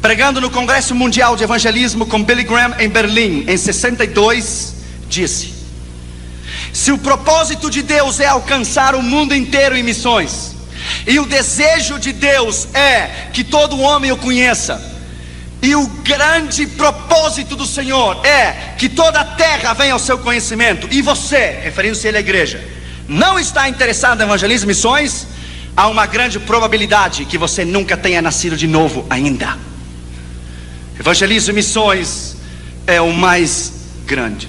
pregando no Congresso Mundial de Evangelismo com Billy Graham em Berlim, em 62, disse: se o propósito de Deus é alcançar o mundo inteiro em missões, e o desejo de Deus é que todo homem o conheça, e o grande propósito do Senhor é que toda a terra venha ao seu conhecimento, e você, referindo-se a ele à igreja, não está interessado em evangelismo e missões, há uma grande probabilidade que você nunca tenha nascido de novo ainda. Evangelismo e missões é o mais grande.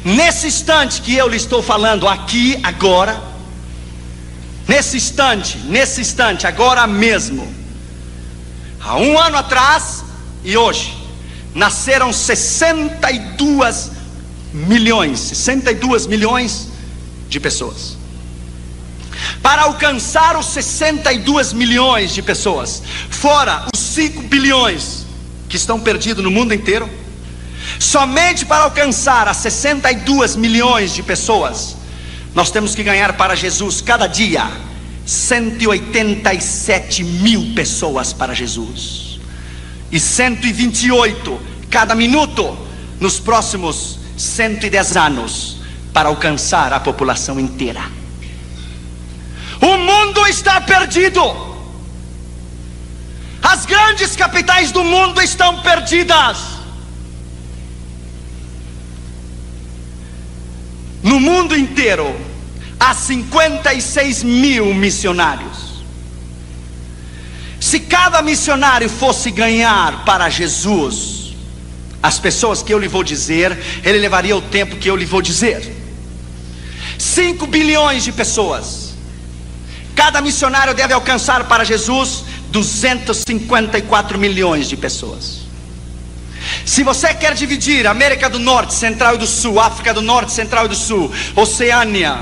Nesse instante que eu lhe estou falando aqui, agora, nesse instante, agora mesmo, há um ano atrás e hoje, nasceram 62 milhões de pessoas. Para alcançar os 62 milhões de pessoas, fora os 5 bilhões que estão perdidos no mundo inteiro, somente para alcançar as 62 milhões de pessoas, nós temos que ganhar para Jesus cada dia 187 mil pessoas para Jesus, e 128 cada minuto nos próximos 110 anos, para alcançar a população inteira. O mundo está perdido. As grandes capitais do mundo estão perdidas. No mundo inteiro há 56 mil missionários. Se cada missionário fosse ganhar para Jesus as pessoas que eu lhe vou dizer, ele levaria o tempo que eu lhe vou dizer. 5 bilhões de pessoas. Cada missionário deve alcançar para Jesus 254 milhões de pessoas. Se você quer dividir América do Norte, Central e do Sul, África do Norte, Central e do Sul, Oceania,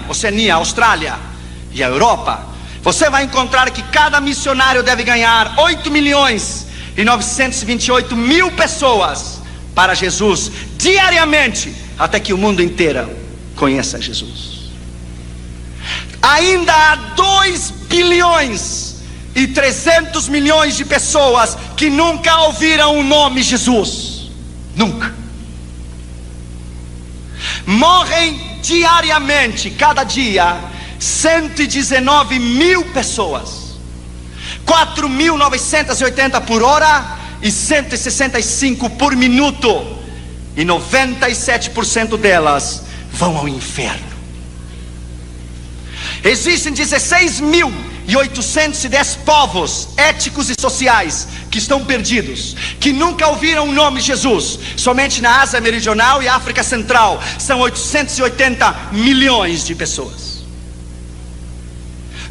Austrália e a Europa, você vai encontrar que cada missionário deve ganhar 8 milhões e 928 mil pessoas para Jesus diariamente, até que o mundo inteiro conheça Jesus. Ainda há 2 bilhões e 300 milhões de pessoas que nunca ouviram o nome Jesus. Nunca. Morrem diariamente, cada dia, 119 mil pessoas, 4.980 por hora e 165 por minuto, e 97% delas vão ao inferno. Existem 16.810 povos étnicos e sociais que estão perdidos, que nunca ouviram o nome de Jesus. Somente na Ásia Meridional e África Central são 880 milhões de pessoas.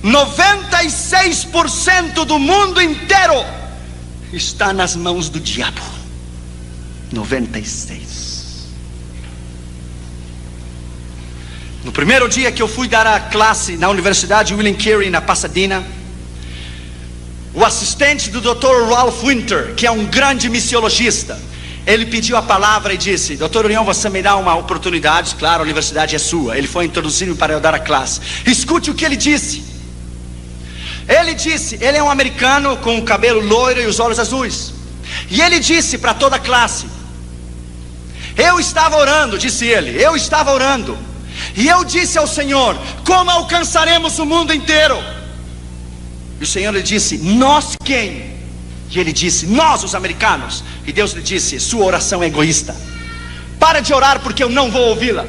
96% do mundo inteiro está nas mãos do diabo. 96%. No primeiro dia que eu fui dar a classe na Universidade William Carey, na Pasadena, o assistente do Dr. Ralph Winter, que é um grande missiologista, ele pediu a palavra e disse: Dr. Urião, você me dá uma oportunidade? Claro, a universidade é sua. Ele foi introduzir-me para eu dar a classe. Escute o que ele disse. Ele disse, ele é um americano com o cabelo loiro e os olhos azuis, e ele disse para toda a classe: eu estava orando, disse ele, eu estava orando, e eu disse ao Senhor: como alcançaremos o mundo inteiro? E o Senhor lhe disse: nós quem? E ele disse: nós, os americanos. E Deus lhe disse: sua oração é egoísta. Para de orar, porque eu não vou ouvi-la.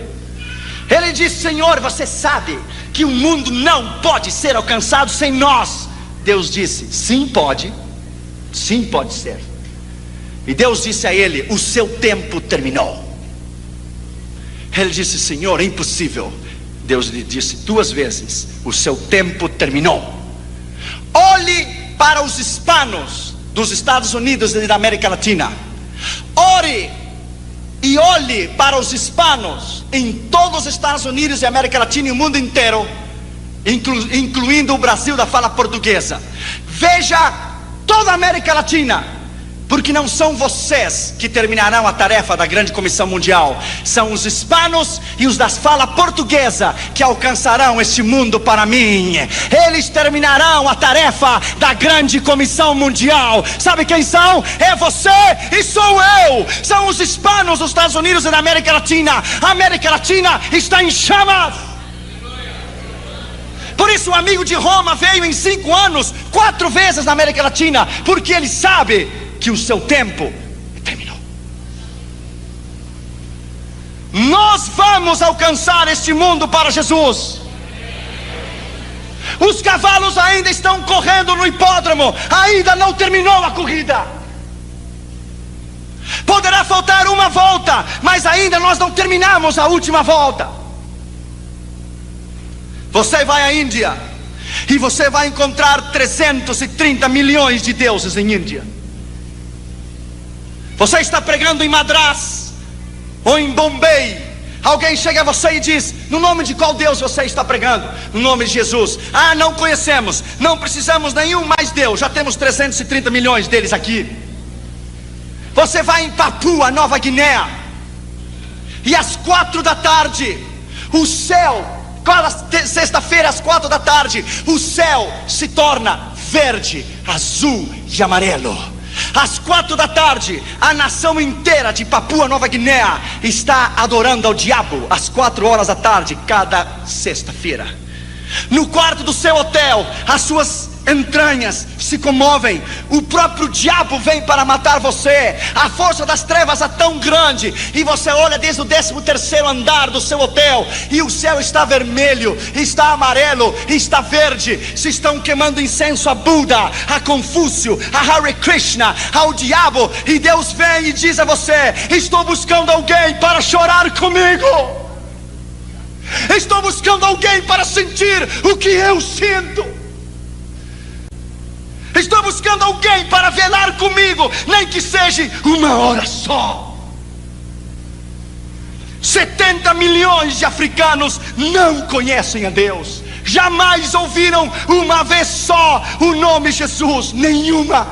Ele disse: Senhor, você sabe que o mundo não pode ser alcançado sem nós. Deus disse: sim, pode. Sim, pode ser. E Deus disse a ele: o seu tempo terminou. Ele disse: Senhor, é impossível. Deus lhe disse 2 vezes: o seu tempo terminou. Olhe para os hispanos dos Estados Unidos e da América Latina. Ore e olhe para os hispanos em todos os Estados Unidos e América Latina e o mundo inteiro, incluindo o Brasil da fala portuguesa. Veja toda a América Latina Porque não são vocês que terminarão a tarefa da grande comissão mundial. São os hispanos e os da fala portuguesa que alcançarão este mundo para mim. Eles terminarão a tarefa da grande comissão mundial. Sabe quem são? É você e sou eu. São os hispanos dos Estados Unidos e da América Latina. A América Latina está em chamas. Por isso o amigo de Roma veio em 5 anos 4 vezes na América Latina. Porque ele sabe que o seu tempo terminou. Nós vamos alcançar este mundo para Jesus. Os cavalos ainda estão correndo no hipódromo, ainda não terminou a corrida. Poderá faltar uma volta, mas ainda nós não terminamos a última volta. Você vai à Índia e você vai encontrar 330 milhões de deuses em Índia. Você está pregando em Madras ou em Bombay. Alguém chega a você e diz: no nome de qual Deus você está pregando? No nome de Jesus. Ah, não conhecemos, não precisamos nenhum mais Deus, já temos 330 milhões deles aqui. Você vai em Papua Nova Guiné e às 4 da tarde o céu, sexta-feira às 4 da tarde, o céu se torna verde, azul e amarelo. Às 4 da tarde, a nação inteira de Papua Nova Guiné está adorando ao diabo às 4 horas da tarde, cada sexta-feira. No quarto do seu hotel, as suas entranhas se comovem. O próprio diabo vem para matar você. A força das trevas é tão grande, e você olha desde o 13º andar do seu hotel, e o céu está vermelho, está amarelo, está verde. Se estão queimando incenso a Buda, a Confúcio, a Hare Krishna, ao diabo. E Deus vem e diz a você: estou buscando alguém para chorar comigo. Estou buscando alguém para sentir o que eu sinto. Estou buscando alguém para velar comigo, nem que seja uma hora só. 70 milhões de africanos não conhecem a Deus. Jamais ouviram uma vez só o nome Jesus, nenhuma.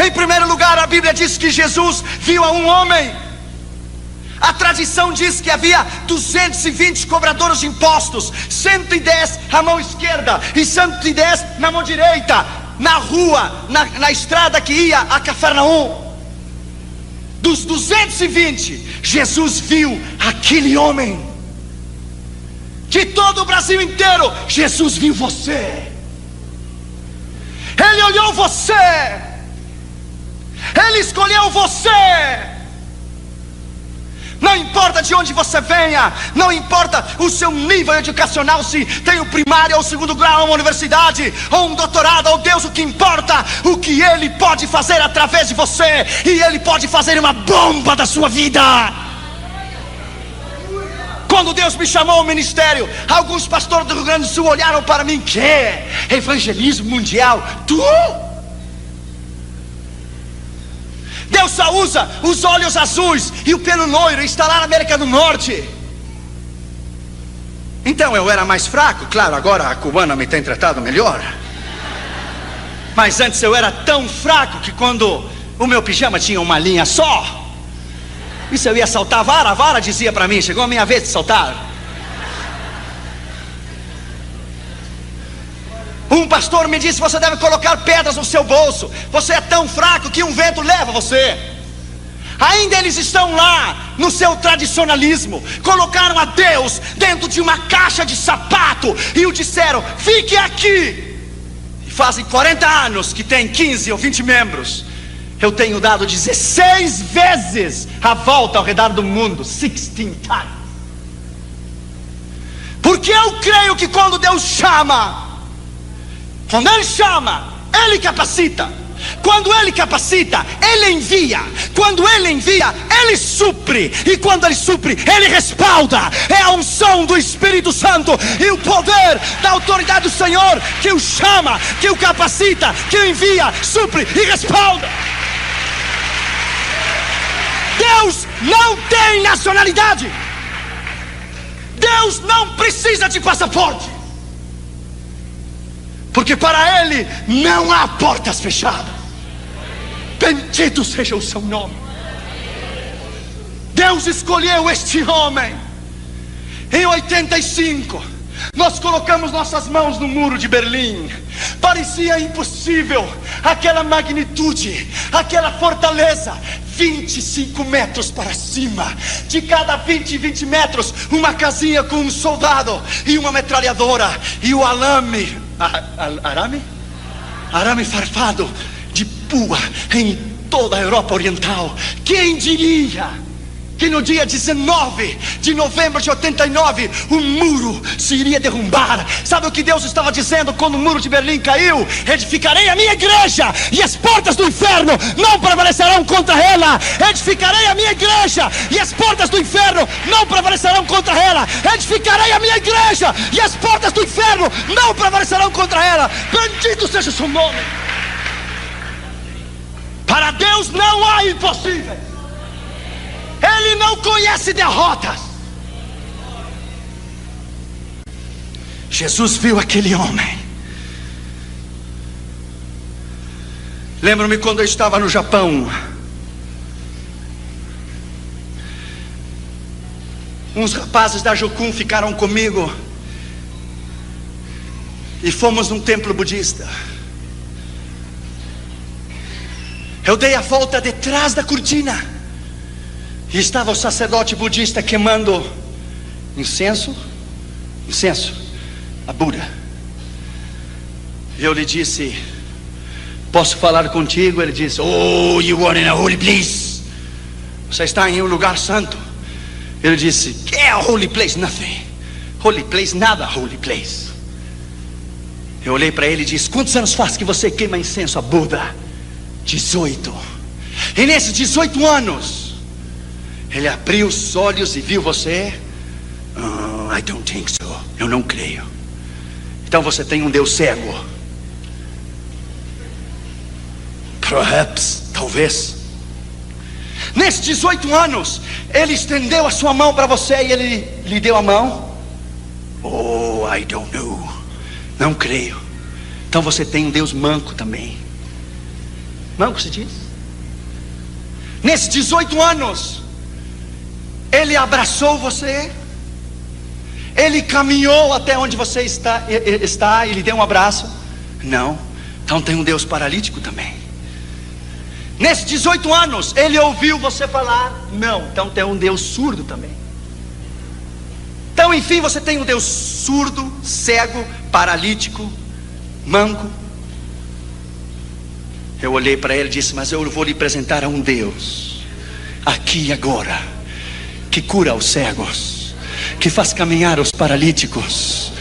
Em primeiro lugar, a Bíblia diz que Jesus viu a um homem. A tradição diz que havia 220 cobradores de impostos, 110 à mão esquerda e 110 na mão direita, na rua, na estrada que ia a Cafarnaum. Dos 220, Jesus viu aquele homem, que todo o Brasil inteiro, Jesus viu você. Ele olhou você, Ele escolheu você. Não importa de onde você venha, não importa o seu nível educacional, se tem o primário ou o segundo grau, uma universidade ou um doutorado, ou Deus, o que importa, o que Ele pode fazer através de você. E Ele pode fazer uma bomba da sua vida. Quando Deus me chamou ao ministério, alguns pastores do Rio Grande do Sul olharam para mim: que evangelismo mundial? Tu? Deus só usa os olhos azuis e o pelo loiro, está lá na América do Norte. Então eu era mais fraco, claro, agora a cubana me tem tratado melhor. Mas antes eu era tão fraco que quando o meu pijama tinha uma linha só, e se eu ia saltar a vara dizia para mim: chegou a minha vez de saltar. Um pastor me disse: você deve colocar pedras no seu bolso, você é tão fraco que um vento leva você. Ainda eles estão lá no seu tradicionalismo, colocaram a Deus dentro de uma caixa de sapato e o disseram: fique aqui. E fazem 40 anos que tem 15 ou 20 membros. Eu tenho dado 16 vezes a volta ao redor do mundo, 16 times. Porque eu creio que quando Deus chama, quando Ele chama, Ele capacita. Quando Ele capacita, Ele envia. Quando Ele envia, Ele supre. E quando Ele supre, Ele respalda. É a unção do Espírito Santo e o poder da autoridade do Senhor que o chama, que o capacita, que o envia, supre e respalda. Deus não tem nacionalidade. Deus não precisa de passaporte. porque para Ele não há portas fechadas. Bendito seja o seu nome. Deus escolheu este homem. Em 85, nós colocamos nossas mãos no muro de Berlim. Parecia impossível, aquela magnitude, aquela fortaleza, 25 metros para cima. De cada 20 metros, uma casinha com um soldado e uma metralhadora. E o arame farpado de pua em toda a Europa Oriental. Quem diria que no dia 19 de novembro de 89 o muro se iria derrubar? Sabe o que Deus estava dizendo quando o muro de Berlim caiu? Edificarei a minha igreja e as portas do inferno não prevalecerão contra ela. Edificarei a minha igreja e as portas do inferno não prevalecerão contra ela. Edificarei a minha igreja e as portas do inferno não prevalecerão contra ela. Bendito seja o seu nome. Para Deus não há impossíveis. Ele não conhece derrotas. Jesus viu aquele homem. Lembro-me quando eu estava no Japão. Uns rapazes da Jokun ficaram comigo e fomos num templo budista. Eu dei a volta detrás da cortina e estava o sacerdote budista queimando incenso a Buda. E eu lhe disse: posso falar contigo? Ele disse: oh, you are in a holy place. Você está em um lugar santo. Ele disse: que é holy place? Nothing. Holy place, nada holy place. Eu olhei para ele e disse: quantos anos faz que você queima incenso a Buda? 18. E nesses 18 anos ele abriu os olhos e viu você. I don't think so. Eu não creio. Então você tem um Deus cego. Perhaps, talvez. Nesses 18 anos ele estendeu a sua mão para você e ele lhe deu a mão. Oh, I don't know. Não creio. Então você tem um Deus manco também. Manco se diz? Nesses 18 anos ele abraçou você, ele caminhou até onde você está e lhe deu um abraço? Não. Então tem um Deus paralítico também. Nesses 18 anos ele ouviu você falar? Não. Então tem um Deus surdo também. Então enfim você tem um Deus surdo, cego, paralítico, manco. Eu olhei para ele e disse: mas eu vou lhe apresentar a um Deus aqui e agora, que cura os cegos, que faz caminhar os paralíticos.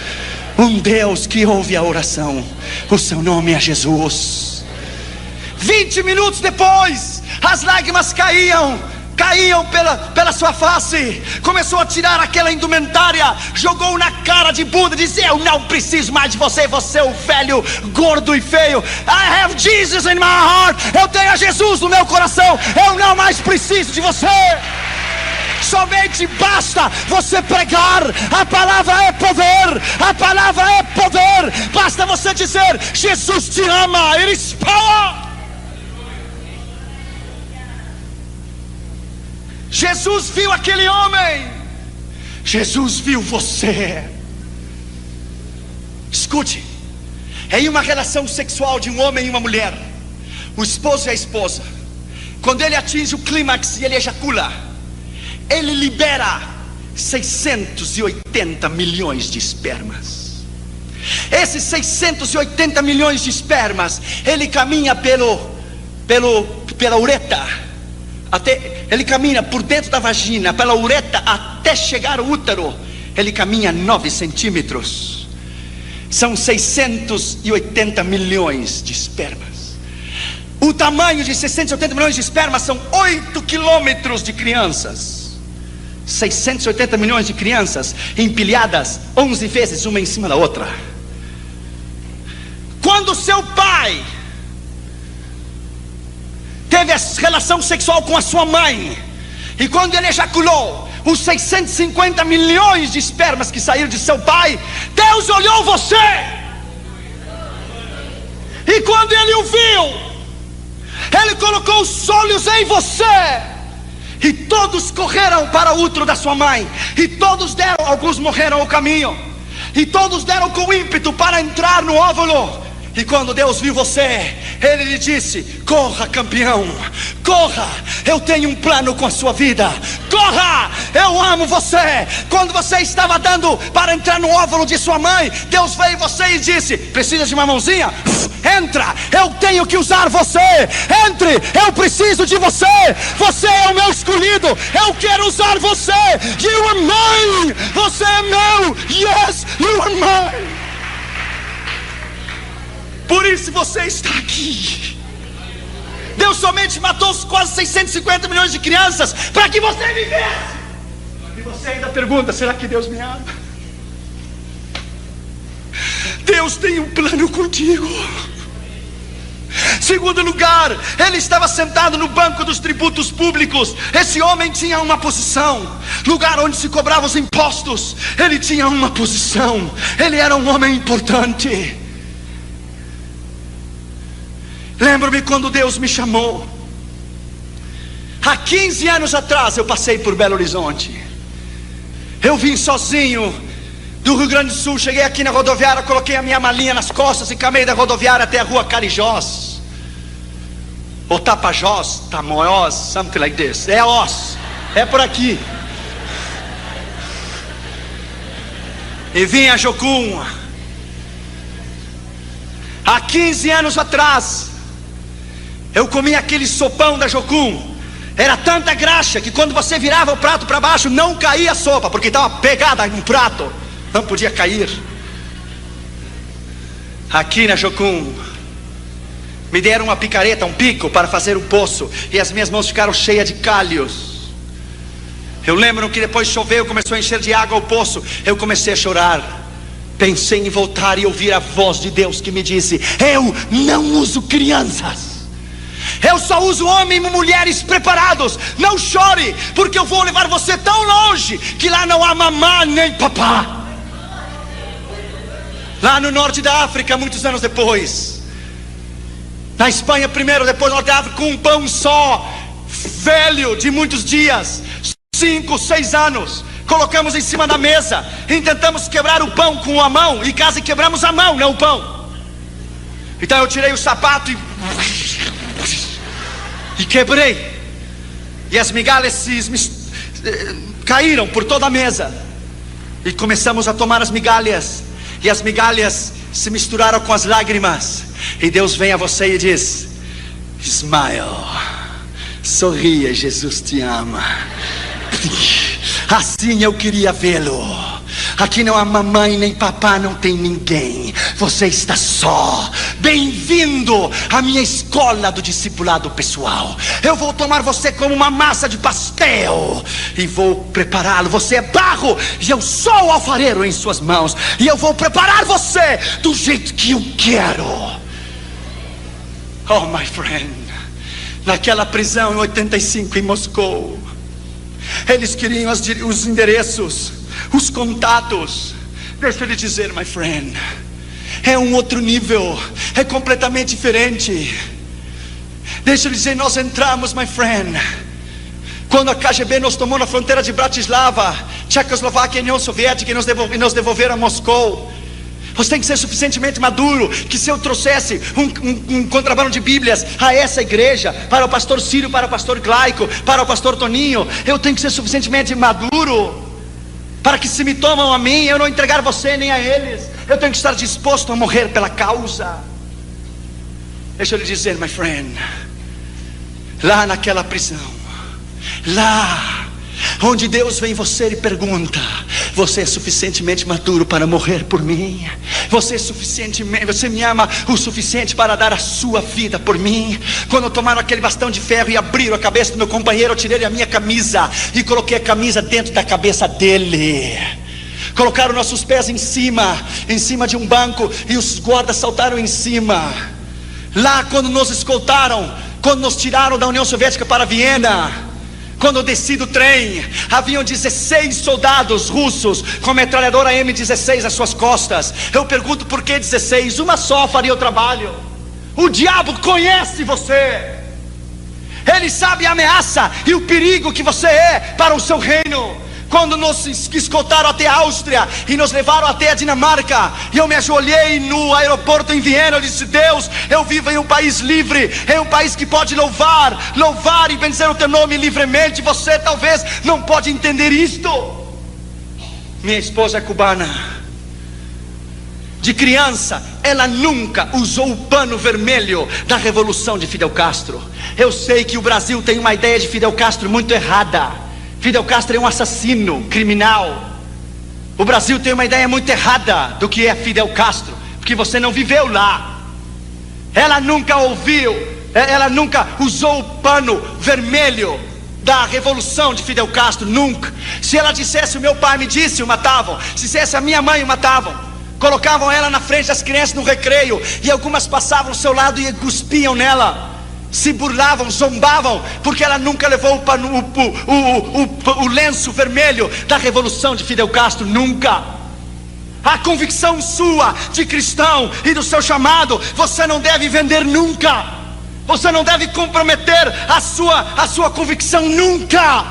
Um Deus que ouve a oração. O seu nome é Jesus. 20 minutos depois, as lágrimas caíam pela sua face. Começou a tirar aquela indumentária, jogou na cara de Buda, disse: eu não preciso mais de você, você é o velho, gordo e feio. I have Jesus in my heart. Eu tenho a Jesus no meu coração. Eu não mais preciso de você. Somente basta você pregar. A palavra é poder. A palavra é poder. Basta você dizer: Jesus te ama. It is power. Jesus viu aquele homem. Jesus viu você. Escute. Em uma relação sexual de um homem e uma mulher, o esposo e a esposa, quando ele atinge o clímax e ele ejacula, ele libera 680 milhões de espermas. Esses 680 milhões de espermas, ele caminha pela uretra. Ele caminha por dentro da vagina, pela uretra, até chegar ao útero. Ele caminha 9 centímetros. São 680 milhões de espermas. O tamanho de 680 milhões de espermas são 8 quilômetros de crianças. 680 milhões de crianças empilhadas 11 vezes uma em cima da outra. Quando seu pai teve relação sexual com a sua mãe, e quando ele ejaculou, os 650 milhões de espermas que saíram de seu pai, Deus olhou você E quando ele o viu, ele colocou os olhos em você. E todos correram para o útero da sua mãe. E todos deram, alguns morreram ao caminho. E todos deram com ímpeto para entrar no óvulo. E quando Deus viu você, Ele lhe disse: corra, campeão, corra, eu tenho um plano com a sua vida. Corra, eu amo você. Quando você estava dando para entrar no óvulo de sua mãe, Deus veio em você e disse: precisa de uma mãozinha? Entra, eu tenho que usar você. Entre, eu preciso de você. Você é o meu escolhido, eu quero usar você. You are mine, você é meu. Yes, you are mine. Por isso você está aqui. Deus somente matou os quase 650 milhões de crianças para que você vivesse. E você ainda pergunta: será que Deus me ama? Deus tem um plano contigo. Segundo lugar, ele estava sentado no banco dos tributos públicos. Esse homem tinha uma posição, lugar onde se cobravam os impostos. Ele tinha uma posição, ele era um homem importante. Lembro-me quando Deus me chamou. Há 15 anos atrás eu passei por Belo Horizonte. Eu vim sozinho do Rio Grande do Sul. Cheguei aqui na rodoviária, coloquei a minha malinha nas costas e caminhei da rodoviária até a rua Carijós, ou Tapajós, Tamoiós, something like this. É Oz, é por aqui. E vim a Jocum. Há 15 anos atrás eu comi aquele sopão da Jocum. Era tanta graxa que quando você virava o prato para baixo não caía a sopa, porque estava pegada no prato, não podia cair. Aqui na Jocum me deram uma picareta, um pico para fazer um poço, e as minhas mãos ficaram cheias de calhos. Eu lembro que depois choveu, começou a encher de água o poço. Eu comecei a chorar. Pensei em voltar e ouvir a voz de Deus que me disse: eu não uso crianças, eu só uso homens e mulheres preparados. Não chore, porque eu vou levar você tão longe que lá não há mamá nem papá. Lá no norte da África, muitos anos depois, na Espanha primeiro, depois no norte da África, com um pão só, velho de muitos dias, 5, 6 anos, colocamos em cima da mesa e tentamos quebrar o pão com a mão, e quase quebramos a mão, não o pão. Então eu tirei o sapato e quebrei, e as migalhas caíram por toda a mesa. E começamos a tomar as migalhas, e as migalhas se misturaram com as lágrimas. E Deus vem a você e diz: smile, sorria, Jesus te ama. Assim eu queria vê-lo. Aqui não há mamãe nem papá, não tem ninguém. Você está só. Bem-vindo à minha escola do discipulado pessoal. Eu vou tomar você como uma massa de pastel e vou prepará-lo. Você é barro e eu sou o alfareiro em suas mãos, e eu vou preparar você do jeito que eu quero. Oh, my friend, naquela prisão em 85 em Moscou, eles queriam os endereços, os contatos. Deixa eu lhe dizer, my friend, é um outro nível, é completamente diferente. Deixa eu lhe dizer, nós entramos, my friend, quando a KGB nos tomou na fronteira de Bratislava, Tchecoslováquia e União Soviética, e nos devolveram a Moscou. Você tem que ser suficientemente maduro, que se eu trouxesse um contrabando de Bíblias a essa igreja, para o pastor Círio, para o pastor Glaico, para o pastor Toninho, eu tenho que ser suficientemente maduro para que, se me tomam a mim, eu não entregar você nem a eles. Eu tenho que estar disposto a morrer pela causa. Deixa eu lhe dizer, my friend, lá naquela prisão, lá onde Deus vem em você e pergunta: você é suficientemente maduro para morrer por mim? Você me ama o suficiente para dar a sua vida por mim? Quando tomaram aquele bastão de ferro e abriram a cabeça do meu companheiro, eu tirei a minha camisa e coloquei a camisa dentro da cabeça dele. Colocaram nossos pés em cima de um banco, e os guardas saltaram em cima. Lá, quando nos escoltaram, quando nos tiraram da União Soviética para Viena, quando eu desci do trem, haviam 16 soldados russos com metralhadora M16 às suas costas. Eu pergunto: por que 16? Uma só faria o trabalho. O diabo conhece você. Ele sabe a ameaça e o perigo que você é para o seu reino. Quando nos escoltaram até a Áustria e nos levaram até a Dinamarca, e eu me ajoelhei no aeroporto em Viena, eu disse: Deus, eu vivo em um país livre, em um país que pode louvar e benzer o teu nome livremente. Você talvez não pode entender isto. Minha esposa é cubana. De criança, ela nunca usou o pano vermelho da revolução de Fidel Castro. Eu sei que o Brasil tem uma ideia de Fidel Castro muito errada. Fidel Castro é um assassino, criminal. O Brasil tem uma ideia muito errada do que é Fidel Castro, porque você não viveu lá. Ela nunca usou o pano vermelho da revolução de Fidel Castro, nunca. Se ela dissesse: o meu pai me disse, o matavam. Se dissesse: a minha mãe, o matavam. Colocavam ela na frente das crianças no recreio, e algumas passavam ao seu lado e cuspiam nela, se burlavam, zombavam, porque ela nunca levou o lenço vermelho da revolução de Fidel Castro, nunca. A convicção sua de cristão e do seu chamado, você não deve vender nunca. Você não deve comprometer a sua convicção nunca.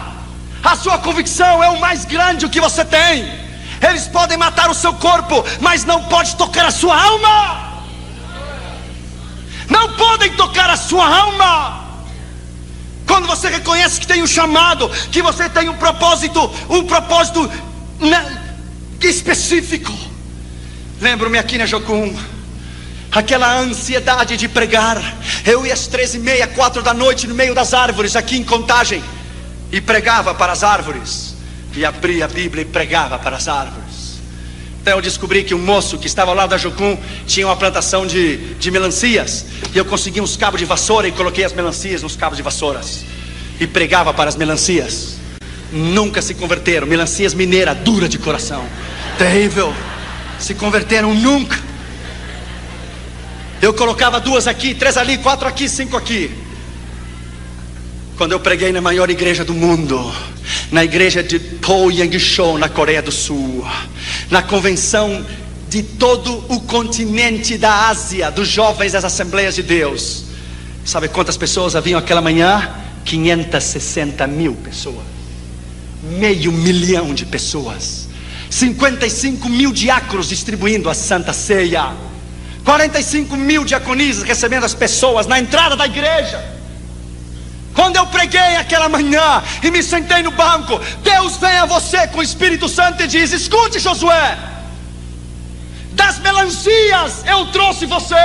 A sua convicção é o mais grande que você tem. Eles podem matar o seu corpo, mas não pode tocar a sua alma. Não podem tocar a sua alma. Quando você reconhece que tem um chamado, que você tem um propósito específico. Lembro-me aqui na Jocum, aquela ansiedade de pregar. Eu ia às 13h30, 4 da noite, no meio das árvores, aqui em Contagem, e pregava para as árvores. E abria a Bíblia e pregava para as árvores. Então eu descobri que um moço que estava ao lado da Jocum tinha uma plantação de melancias. E eu consegui uns cabos de vassoura e coloquei as melancias nos cabos de vassouras. E pregava para as melancias. Nunca se converteram. Melancias mineiras, dura de coração, terrível. Se converteram nunca. Eu colocava 2 aqui, 3 ali, 4 aqui, 5 aqui. Quando eu preguei na maior igreja do mundo, na igreja de Poyang-Shou, na Coreia do Sul, na convenção de todo o continente da Ásia, dos jovens das Assembleias de Deus, sabe quantas pessoas haviam aquela manhã? 560 mil pessoas, 500 mil de pessoas, 55 mil diáconos distribuindo a Santa Ceia, 45 mil diaconisas recebendo as pessoas na entrada da igreja. Quando eu preguei aquela manhã e me sentei no banco, Deus vem a você com o Espírito Santo e diz: escute, Josué, das melancias eu trouxe você,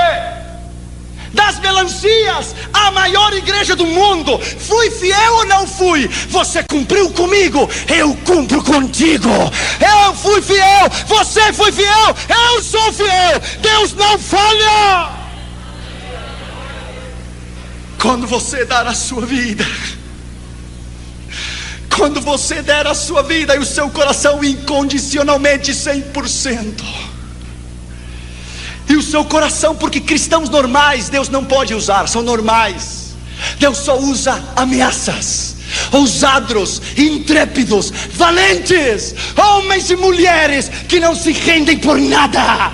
das melancias, a maior igreja do mundo. Fui fiel ou não fui? Você cumpriu comigo, eu cumpro contigo. Eu fui fiel, você foi fiel, eu sou fiel. Deus não falha. Quando você dar a sua vida, quando você der a sua vida e o seu coração incondicionalmente 100%, e o seu coração, porque cristãos normais Deus não pode usar, são normais. Deus só usa ameaças, ousados, intrépidos, valentes, homens e mulheres que não se rendem por nada.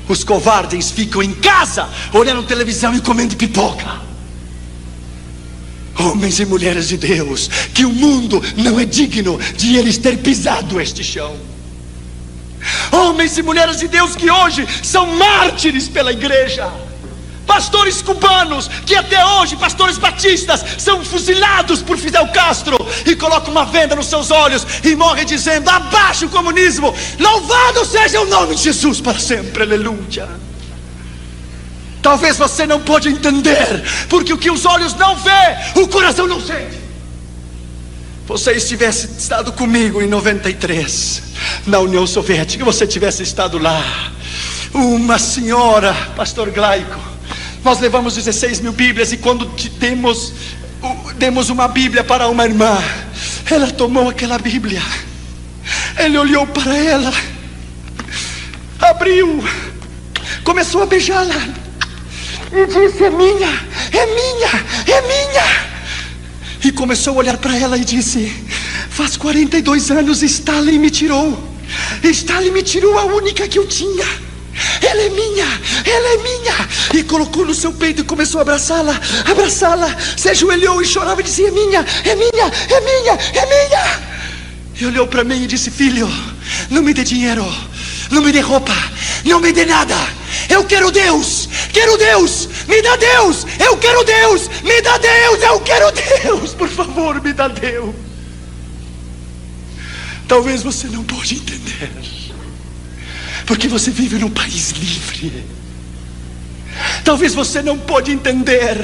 Os covardes ficam em casa olhando televisão e comendo pipoca. Homens e mulheres de Deus, que o mundo não é digno de eles ter pisado este chão. Homens e mulheres de Deus que hoje são mártires pela igreja. Pastores cubanos que até hoje, pastores batistas, são fuzilados por Fidel Castro e colocam uma venda nos seus olhos e morrem dizendo: abaixo o comunismo, louvado seja o nome de Jesus para sempre, aleluia. Talvez você não pode entender, porque o que os olhos não vê, o coração não sente. Você tivesse estado comigo em 93, na União Soviética, você tivesse estado lá, uma senhora, pastor Glaico, nós levamos 16 mil Bíblias, e quando demos uma Bíblia para uma irmã, ela tomou aquela Bíblia, ele olhou para ela, abriu, começou a beijá-la e disse: é minha, é minha, é minha. E começou a olhar para ela e disse: faz 42 anos Stalin me tirou. Stalin me tirou a única que eu tinha. É ela é minha, ela é minha. E colocou no seu peito e começou a abraçá-la, se ajoelhou e chorava e dizia: é minha, é minha, é minha, é minha. E olhou para mim e disse: filho, não me dê dinheiro, não me dê roupa, não me dê nada. Eu quero Deus, me dá Deus, eu quero Deus, me dá Deus, eu quero Deus, por favor, me dá Deus. Talvez você não pode entender, porque você vive num país livre. Talvez você não pode entender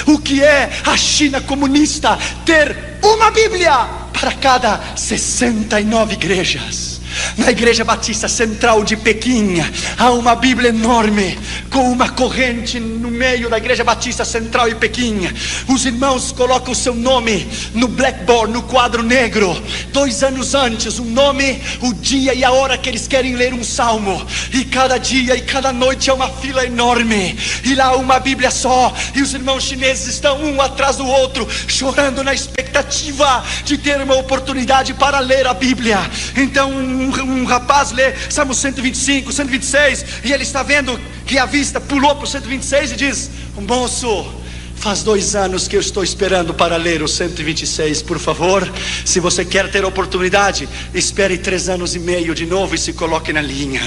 o que é a China comunista ter uma Bíblia para cada 69 igrejas. Na Igreja Batista Central de Pequim há uma Bíblia enorme, com uma corrente no meio da Igreja Batista Central de Pequim. Os irmãos colocam o seu nome no blackboard, no quadro negro, 2 anos antes, o nome, o dia e a hora que eles querem ler um salmo. E cada dia e cada noite é uma fila enorme, e lá uma Bíblia só. E os irmãos chineses estão um atrás do outro, chorando na expectativa de ter uma oportunidade para ler a Bíblia. Então um rapaz lê Salmo 125, 126, e ele está vendo que a vista pulou para o 126 e diz: moço, faz 2 anos que eu estou esperando para ler o 126, por favor, se você quer ter oportunidade, espere 3 anos e meio de novo e se coloque na linha.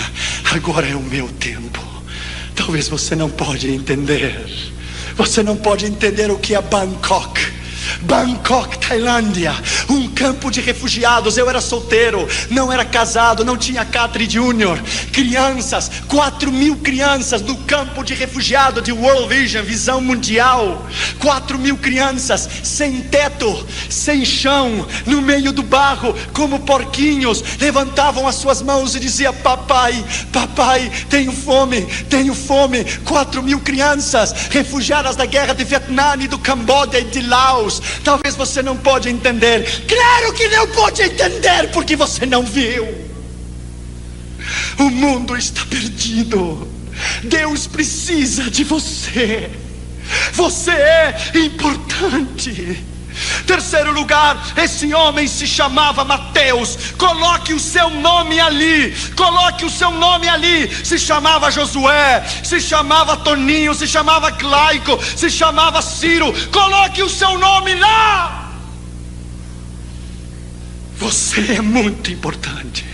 Agora é o meu tempo. Talvez você não pode entender. Você não pode entender o que é Bangkok, Tailândia, um campo de refugiados. Eu era solteiro, não era casado, não tinha Catri Júnior. Crianças, 4.000 crianças no campo de refugiado de World Vision, visão mundial. 4.000 crianças, sem teto, sem chão, no meio do barro, como porquinhos, levantavam as suas mãos e diziam: papai, papai, tenho fome, tenho fome. 4.000 crianças, refugiadas da guerra de Vietnã e do Camboja e de Laos. Talvez você não pode entender. Claro que não pode entender, porque você não viu. O mundo está perdido. Deus precisa de você. Você é importante. Terceiro lugar, esse homem se chamava Mateus. Coloque o seu nome ali. Coloque o seu nome ali. Se chamava Josué, se chamava Toninho, se chamava Claico, se chamava Ciro. Coloque o seu nome lá. Você é muito importante.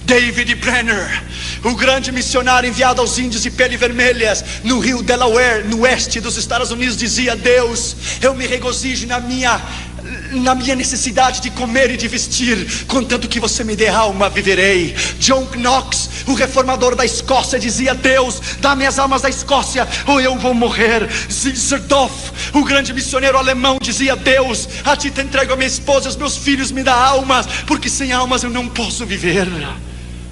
David Brenner, o grande missionário enviado aos índios de pele vermelhas no rio Delaware, no oeste dos Estados Unidos, dizia: Deus, eu me regozijo na minha necessidade de comer e de vestir, contanto que você me dê alma, viverei. John Knox, o reformador da Escócia, dizia: Deus, dá-me as almas da Escócia ou eu vou morrer. Zerdorf, o grande missioneiro alemão, dizia: Deus, a ti te entrego a minha esposa e os meus filhos, me dá almas, porque sem almas eu não posso viver.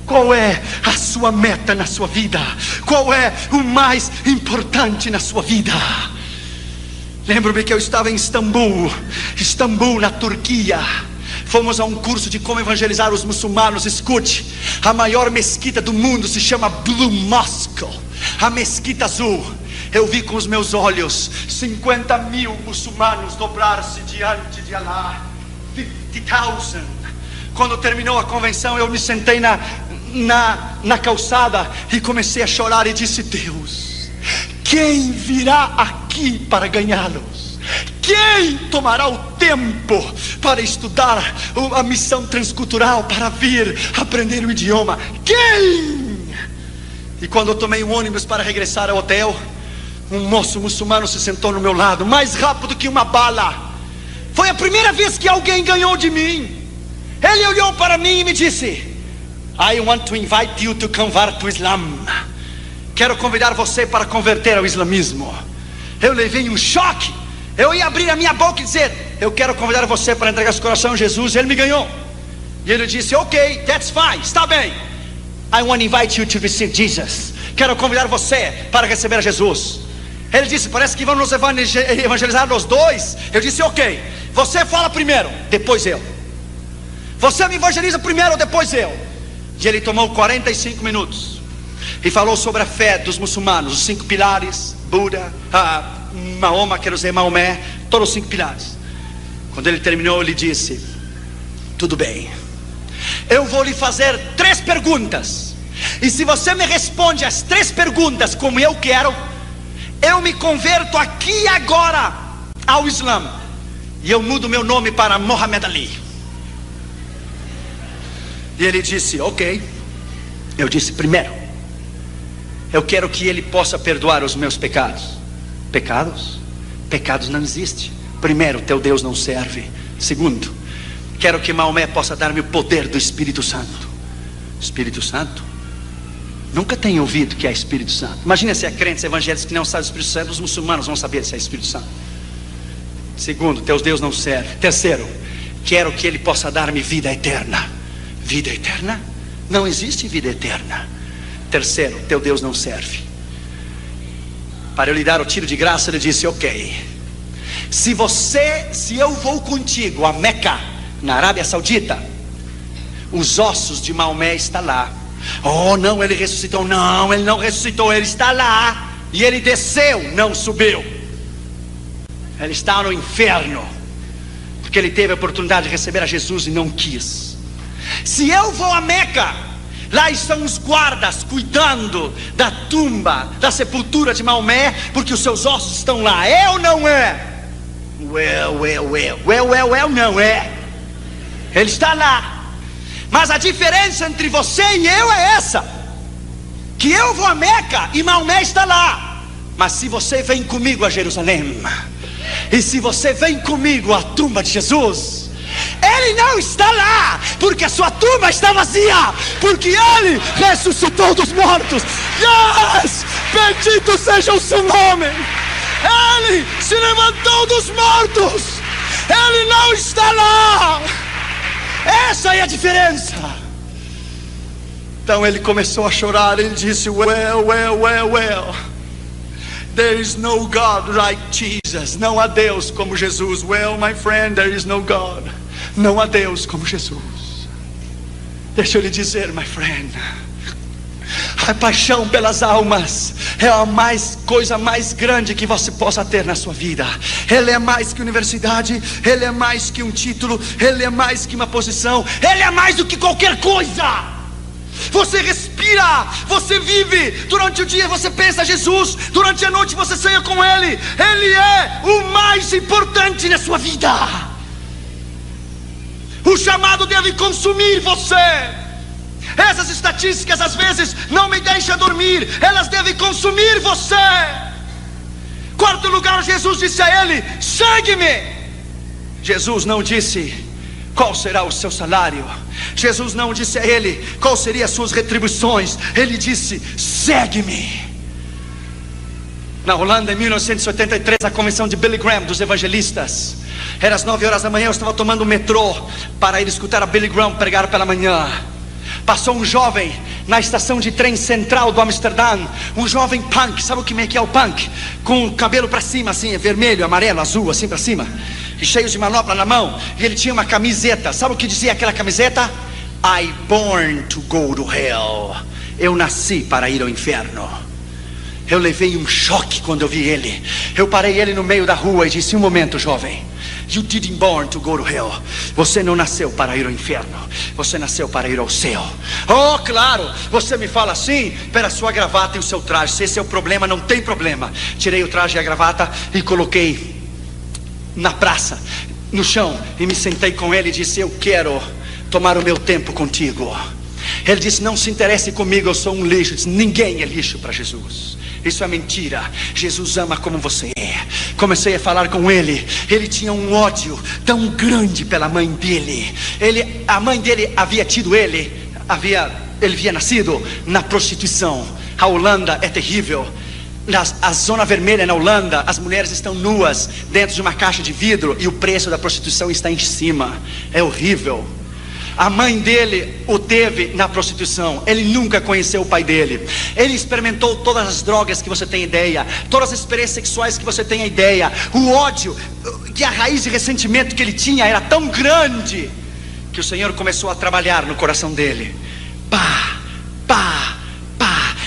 Qual é a sua meta na sua vida? Qual é o mais importante na sua vida? Lembro-me que eu estava em Istambul, na Turquia. Fomos a um curso de como evangelizar os muçulmanos. Escute, a maior mesquita do mundo se chama Blue Mosque, a mesquita azul. Eu vi com os meus olhos 50.000 muçulmanos dobrar-se diante de Allah. 50.000. Quando terminou a convenção, eu me sentei na calçada e comecei a chorar e disse: Deus, quem virá aqui para ganhá-los? Quem tomará o tempo para estudar a missão transcultural, para vir aprender o idioma? Quem? E quando eu tomei um ônibus para regressar ao hotel, um moço muçulmano se sentou no meu lado, mais rápido que uma bala. Foi a primeira vez que alguém ganhou de mim. Ele olhou para mim e me disse: I want to invite you to convert to Islam. Quero convidar você para converter ao islamismo. Eu levei um choque. Eu ia abrir a minha boca e dizer: eu quero convidar você para entregar seu coração a Jesus. Ele me ganhou. E ele disse: ok, that's fine, está bem. I want to invite you to receive Jesus. Quero convidar você para receber a Jesus. Ele disse: parece que vamos nos evangelizar os dois. Eu disse: ok, você fala primeiro, depois eu. Você me evangeliza primeiro, depois eu. E ele tomou 45 minutos e falou sobre a fé dos muçulmanos, os 5 pilares, Buda, Mahoma, quero dizer Maomé, todos os 5 pilares. Quando ele terminou, ele disse: tudo bem, eu vou lhe fazer 3 perguntas. E se você me responde as 3 perguntas como eu quero, eu me converto aqui e agora ao Islã. E eu mudo meu nome para Muhammad Ali. E ele disse, ok. Eu disse, primeiro, eu quero que ele possa perdoar os meus pecados. Pecados? Pecados não existem. Primeiro, teu Deus não serve. Segundo, quero que Maomé possa dar-me o poder do Espírito Santo. Espírito Santo? Nunca tenho ouvido que é Espírito Santo. Imagina se é crentes evangélicos que não sabem do Espírito Santo. Os muçulmanos vão saber se é Espírito Santo. Segundo, teu Deus não serve. Terceiro, quero que ele possa dar-me vida eterna. Vida eterna? Não existe vida eterna. Terceiro, teu Deus não serve. Para eu lhe dar o tiro de graça, ele disse, ok, se eu vou contigo a Meca, na Arábia Saudita, os ossos de Maomé estão lá. Oh não, ele ressuscitou. Não, ele não ressuscitou, ele está lá. E ele desceu, não subiu. Ele está no inferno, porque ele teve a oportunidade de receber a Jesus e não quis. Se eu vou a Meca, lá estão os guardas cuidando da tumba, da sepultura de Maomé, porque os seus ossos estão lá. É ou não é? Não é. Ele está lá. Mas a diferença entre você e eu é essa, que eu vou a Meca e Maomé está lá. Mas se você vem comigo a Jerusalém, e se você vem comigo à tumba de Jesus, ele não está lá, porque a sua tumba está vazia, porque ele ressuscitou dos mortos. Yes! Bendito seja o seu nome. Ele se levantou dos mortos. Ele não está lá. Essa é a diferença. Então ele começou a chorar. Ele disse, well, there is no God like Jesus. Não há Deus como Jesus. Well, my friend, there is no God. Não há Deus como Jesus. Deixa eu lhe dizer, my friend, a paixão pelas almas é a coisa mais grande que você possa ter na sua vida. Ele é mais que universidade, ele é mais que um título, ele é mais que uma posição, ele é mais do que qualquer coisa. Você respira, você vive. Durante o dia você pensa Jesus, durante a noite você sonha com Ele. Ele é o mais importante na sua vida. O chamado deve consumir você. Essas estatísticas às vezes não me deixam dormir. Elas devem consumir você. Quarto lugar, Jesus disse a ele, segue-me. Jesus não disse qual será o seu salário. Jesus não disse a ele qual seriam as suas retribuições. Ele disse, segue-me. Na Holanda, em 1983, a convenção de Billy Graham, dos evangelistas. Era às 9 horas da manhã, eu estava tomando o metrô para ir escutar a Billy Graham pregar pela manhã. Passou um jovem na estação de trem central do Amsterdã. Um jovem punk, sabe o que é o punk? Com o cabelo para cima assim, vermelho, amarelo, azul, assim para cima, e cheio de manopla na mão. E ele tinha uma camiseta, sabe o que dizia aquela camiseta? I born to go to hell. Eu nasci para ir ao inferno. Eu levei um choque quando eu vi ele. Eu parei ele no meio da rua e disse, um momento, jovem, you didn't born to go to hell. Você não nasceu para ir ao inferno, você nasceu para ir ao céu. Oh, claro, você me fala assim pela sua gravata e o seu traje. Se esse é o problema, não tem problema. Tirei o traje e a gravata e coloquei na praça, no chão, e me sentei com ele e disse, eu quero tomar o meu tempo contigo. Ele disse, não se interesse comigo, eu sou um lixo. Eu disse, ninguém é lixo para Jesus. Isso é mentira. Jesus ama como você é. Comecei a falar com ele. Ele tinha um ódio tão grande pela mãe dele. A mãe dele havia tido ele havia nascido na prostituição. A Holanda é terrível. A zona vermelha na Holanda, as mulheres estão nuas dentro de uma caixa de vidro e o preço da prostituição está em cima. É horrível. A mãe dele o teve na prostituição. Ele nunca conheceu o pai dele. Ele experimentou todas as drogas que você tem ideia, todas as experiências sexuais que você tem ideia. O ódio, que a raiz de ressentimento que ele tinha era tão grande, que o Senhor começou a trabalhar no coração dele.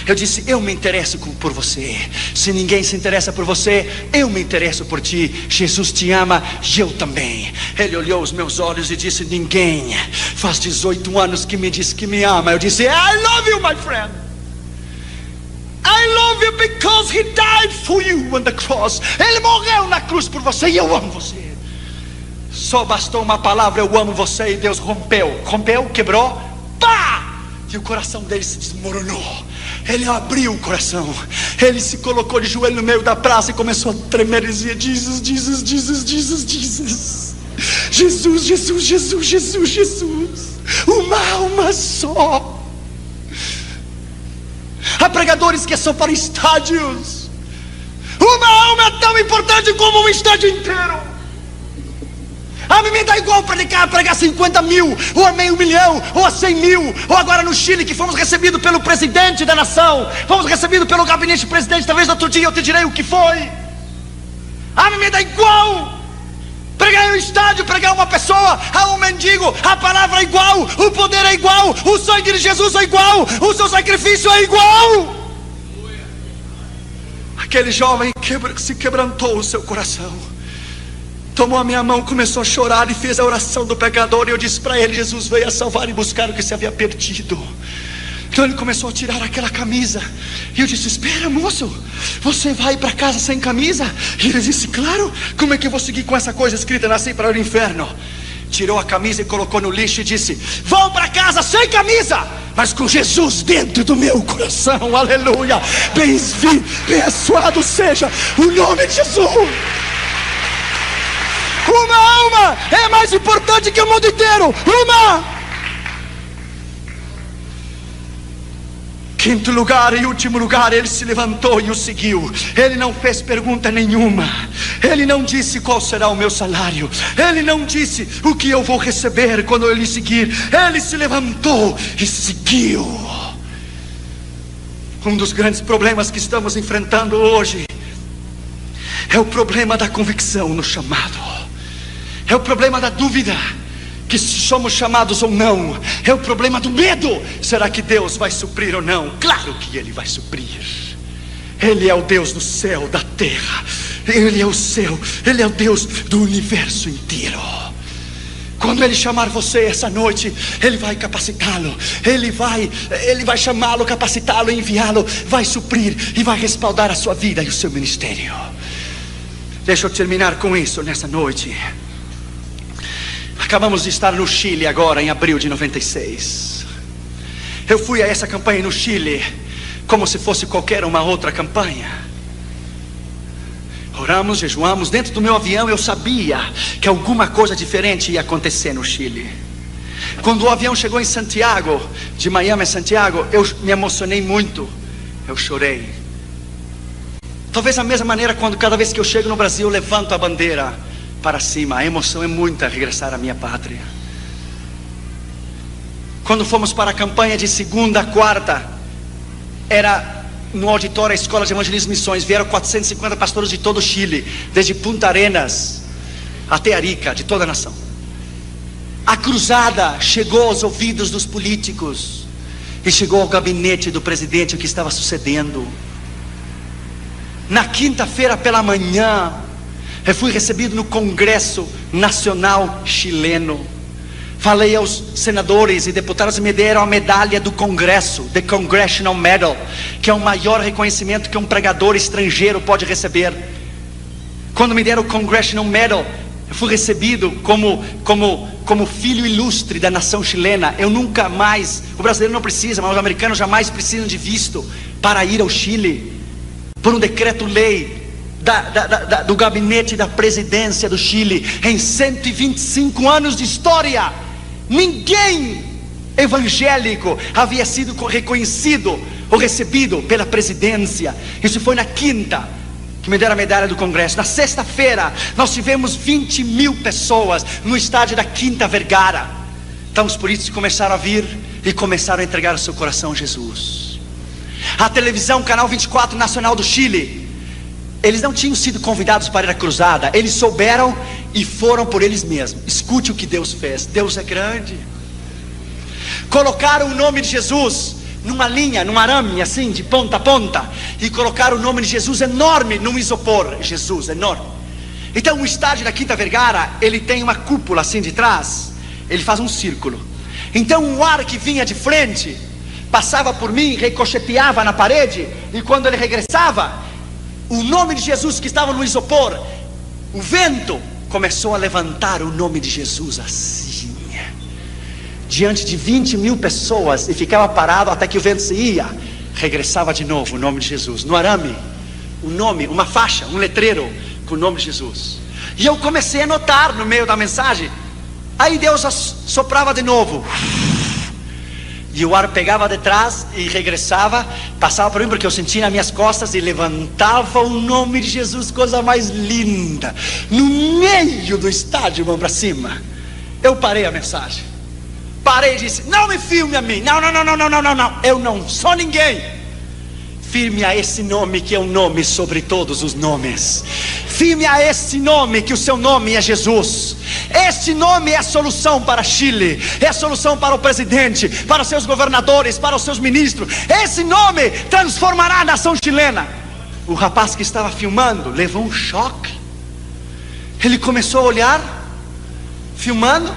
Eu disse: eu me interesso por você. Se ninguém se interessa por você, eu me interesso por ti. Jesus te ama e eu também. Ele olhou os meus olhos e disse: ninguém faz 18 anos que me diz que me ama. Eu disse: I love you, my friend. I love you because he died for you on the cross. Ele morreu na cruz por você e eu amo você. Só bastou uma palavra: eu amo você, e Deus rompeu, quebrou, pá! E o coração dele se desmoronou. Ele abriu o coração, ele se colocou de joelho no meio da praça e começou a tremer e dizia: Jesus, Jesus, Jesus, Jesus, Jesus, Jesus, Jesus, Jesus, Jesus, Jesus, uma alma só. Há pregadores que são para estádios. Uma alma é tão importante como um estádio inteiro. A mim me dá igual pregar 50 mil, ou a meio milhão, ou a 100 mil. Ou agora no Chile, que fomos recebidos pelo presidente da nação, fomos recebidos pelo gabinete do presidente. Talvez outro dia eu te direi o que foi. A mim me dá igual pregar em um estádio, pregar uma pessoa, a um mendigo. A palavra é igual, o poder é igual, o sangue de Jesus é igual, o seu sacrifício é igual. Aquele jovem se quebrantou o seu coração, tomou a minha mão, começou a chorar e fez a oração do pecador. E eu disse para ele: Jesus veio a salvar e buscar o que se havia perdido. Então ele começou a tirar aquela camisa. E eu disse: espera, moço, você vai para casa sem camisa? E ele disse: claro, como é que eu vou seguir com essa coisa escrita: nasci para o inferno? Tirou a camisa e colocou no lixo e disse: vão para casa sem camisa, mas com Jesus dentro do meu coração. Aleluia. Bem-vindo, abençoado seja o nome de Jesus. Uma alma é mais importante que o mundo inteiro. Uma. Quinto lugar e último lugar, ele se levantou e o seguiu. Ele não fez pergunta nenhuma. Ele não disse qual será o meu salário. Ele não disse o que eu vou receber quando eu lhe seguir. Ele se levantou e seguiu. Um dos grandes problemas que estamos enfrentando hoje é o problema da convicção no chamado. É o problema da dúvida, que se somos chamados ou não. É o problema do medo. Será que Deus vai suprir ou não? Claro que Ele vai suprir. Ele é o Deus do céu, da terra. Ele é o céu, Ele é o Deus do universo inteiro. Quando Ele chamar você essa noite, Ele vai capacitá-lo. Ele vai chamá-lo, capacitá-lo, enviá-lo. Vai suprir e vai respaldar a sua vida e o seu ministério. Deixa eu terminar com isso nessa noite. Acabamos de estar no Chile agora, em abril de 96. Eu fui a essa campanha no Chile como se fosse qualquer uma outra campanha. Oramos, jejuamos. Dentro do meu avião eu sabia que alguma coisa diferente ia acontecer no Chile. Quando o avião chegou em Santiago, de Miami a Santiago, eu me emocionei muito. Eu chorei. Talvez da mesma maneira quando cada vez que eu chego no Brasil eu levanto a bandeira para cima. A emoção é muita regressar à minha pátria. Quando fomos para a campanha de segunda a quarta, era no auditório da Escola de Evangelismo e Missões. Vieram 450 pastores de todo o Chile, desde Punta Arenas até Arica, de toda a nação. A cruzada chegou aos ouvidos dos políticos e chegou ao gabinete do presidente o que estava sucedendo. Na quinta-feira pela manhã, eu fui recebido no Congresso Nacional Chileno. Falei aos senadores e deputados e me deram a medalha do Congresso, The Congressional Medal, que é o maior reconhecimento que um pregador estrangeiro pode receber. Quando me deram o Congressional Medal, eu fui recebido como filho ilustre da nação chilena. Eu nunca mais, o brasileiro não precisa, mas os americanos jamais precisam de visto para ir ao Chile, por um decreto-lei do gabinete da presidência do Chile. Em 125 anos de história, ninguém evangélico havia sido reconhecido ou recebido pela presidência. Isso foi na quinta que me deram a medalha do Congresso. Na sexta-feira nós tivemos 20 mil pessoas no estádio da Quinta Vergara. Então os políticos começaram a vir e começaram a entregar o seu coração a Jesus. A televisão, Canal 24 Nacional do Chile, eles não tinham sido convidados para ir à cruzada. Eles souberam e foram por eles mesmos. Escute o que Deus fez. Deus é grande. Colocaram o nome de Jesus numa linha, num arame assim, de ponta a ponta, e colocaram o nome de Jesus enorme num isopor. Jesus, enorme. Então o estádio da Quinta Vergara, ele tem uma cúpula assim de trás, ele faz um círculo. Então o ar que vinha de frente passava por mim, ricocheteava na parede, e quando ele regressava, o nome de Jesus que estava no isopor, o vento começou a levantar o nome de Jesus assim, diante de 20 mil pessoas, e ficava parado até que o vento se ia. Regressava de novo o nome de Jesus no arame, um nome, uma faixa, um letreiro com o nome de Jesus. E eu comecei a notar no meio da mensagem. Aí Deus soprava de novo, e o ar pegava de trás e regressava, passava por mim, porque eu sentia nas minhas costas, e levantava o nome de Jesus, coisa mais linda, no meio do estádio, mão para cima. Eu parei a mensagem, parei e disse: não me filme a mim, não, eu não sou ninguém. Firme a esse nome que é o nome sobre todos os nomes. Firme a esse nome, que o seu nome é Jesus. Este nome é a solução para Chile, é a solução para o presidente, para os seus governadores, para os seus ministros. Esse nome transformará a nação chilena. O rapaz que estava filmando levou um choque. Ele começou a olhar, filmando,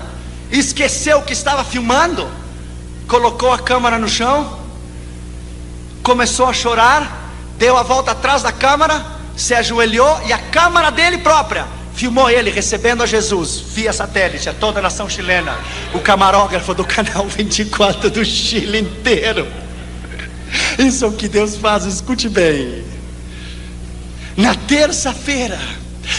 esqueceu que estava filmando, colocou a câmera no chão, começou a chorar, deu a volta atrás da câmera, se ajoelhou, e a câmera dele própria filmou ele recebendo a Jesus via satélite, a toda a nação chilena. O camarógrafo do canal 24 do Chile inteiro. Isso é o que Deus faz, escute bem. Na terça-feira,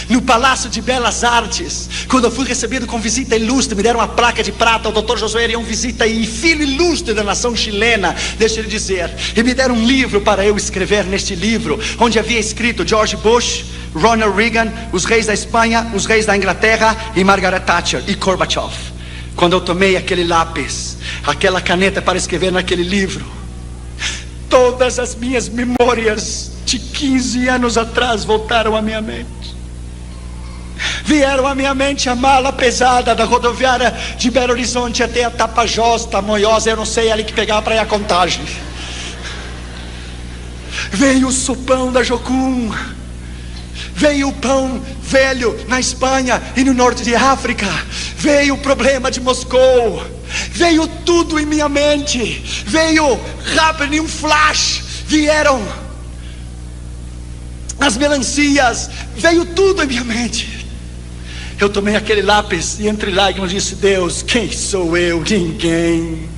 no Palácio de Belas Artes, quando eu fui recebido com visita ilustre, me deram uma placa de prata. O Dr. Josué Arião Visita, e filho ilustre da nação chilena, deixa ele dizer, e me deram um livro para eu escrever. Neste livro, onde havia escrito George Bush, Ronald Reagan, os reis da Espanha, os reis da Inglaterra, e Margaret Thatcher e Gorbachev. Quando eu tomei aquele lápis, aquela caneta para escrever naquele livro, todas as minhas memórias de 15 anos atrás voltaram à minha mente. Vieram à minha mente a mala pesada da rodoviária de Belo Horizonte até a Tapajós, Tamoiós, eu não sei, ali que pegava para ir a Contagem. Veio o sopão da Jocum, veio o pão velho na Espanha e no norte de África, veio o problema de Moscou, veio tudo em minha mente, veio rápido, em um flash, vieram as melancias, veio tudo em minha mente. Eu tomei aquele lápis e entre lágrimas disse: Deus, quem sou eu? Ninguém.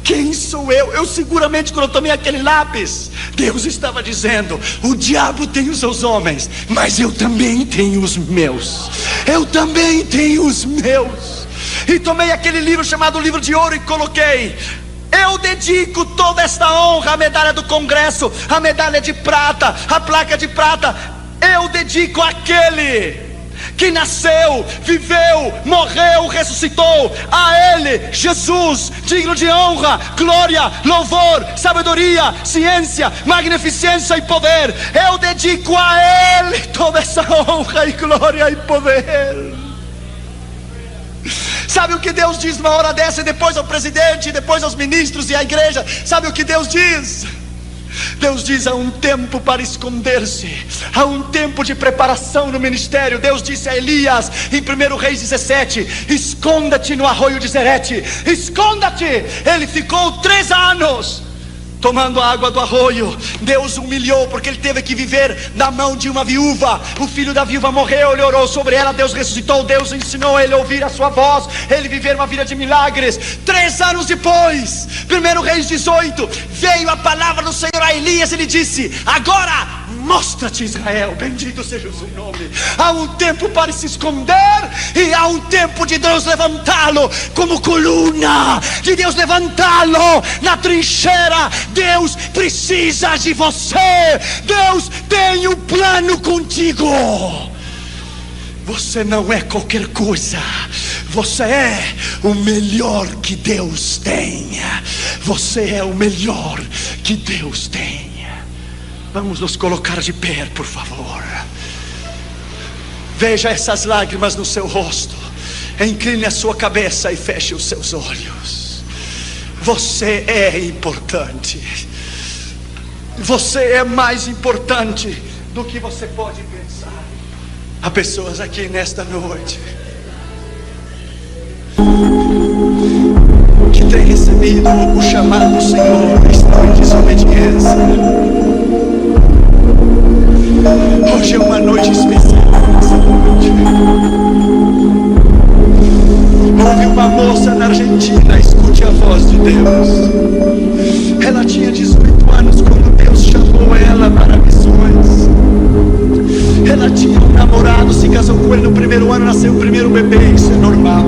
Quem sou eu? Eu seguramente, quando eu tomei aquele lápis, Deus estava dizendo: o diabo tem os seus homens, mas eu também tenho os meus. Eu também tenho os meus. E tomei aquele livro chamado Livro de Ouro e coloquei: eu dedico toda esta honra, a medalha do Congresso, a medalha de prata, a placa de prata, eu dedico àquele que nasceu, viveu, morreu, ressuscitou. A Ele, Jesus, digno de honra, glória, louvor, sabedoria, ciência, magnificência e poder. Eu dedico a Ele toda essa honra e glória e poder. Sabe o que Deus diz numa hora dessa, e depois ao presidente, e depois aos ministros e à igreja? Sabe o que Deus diz? Deus diz: há um tempo para esconder-se, há um tempo de preparação no ministério. Deus disse a Elias em 1 Reis 17: esconda-te no arroio de Zerete, esconda-te. Ele ficou 3 anos tomando a água do arroio. Deus humilhou, porque ele teve que viver na mão de uma viúva. O filho da viúva morreu, ele orou sobre ela, Deus ressuscitou, Deus ensinou ele a ouvir a sua voz, ele viver uma vida de milagres. 3 anos depois, 1 Reis 18, veio a palavra do Senhor a Elias. Ele disse: agora mostra-te, Israel, bendito seja o seu nome. Há um tempo para se esconder, e há um tempo de Deus levantá-lo como coluna, de Deus levantá-lo na trincheira. Deus precisa de você. Deus tem um plano contigo. Você não é qualquer coisa. Você é o melhor que Deus tem. Você é o melhor que Deus tem. Vamos nos colocar de pé, por favor. Veja essas lágrimas no seu rosto. Incline a sua cabeça e feche os seus olhos. Você é importante. Você é mais importante do que você pode pensar. Há pessoas aqui nesta noite que têm recebido o chamado do Senhor e estão em desobediência. Hoje é uma noite especial. Houve uma moça na Argentina, escute a voz de Deus. Ela tinha 18 anos quando Deus chamou ela para missões. Ela tinha um namorado, se casou com ele no primeiro ano, nasceu o primeiro bebê, isso é normal.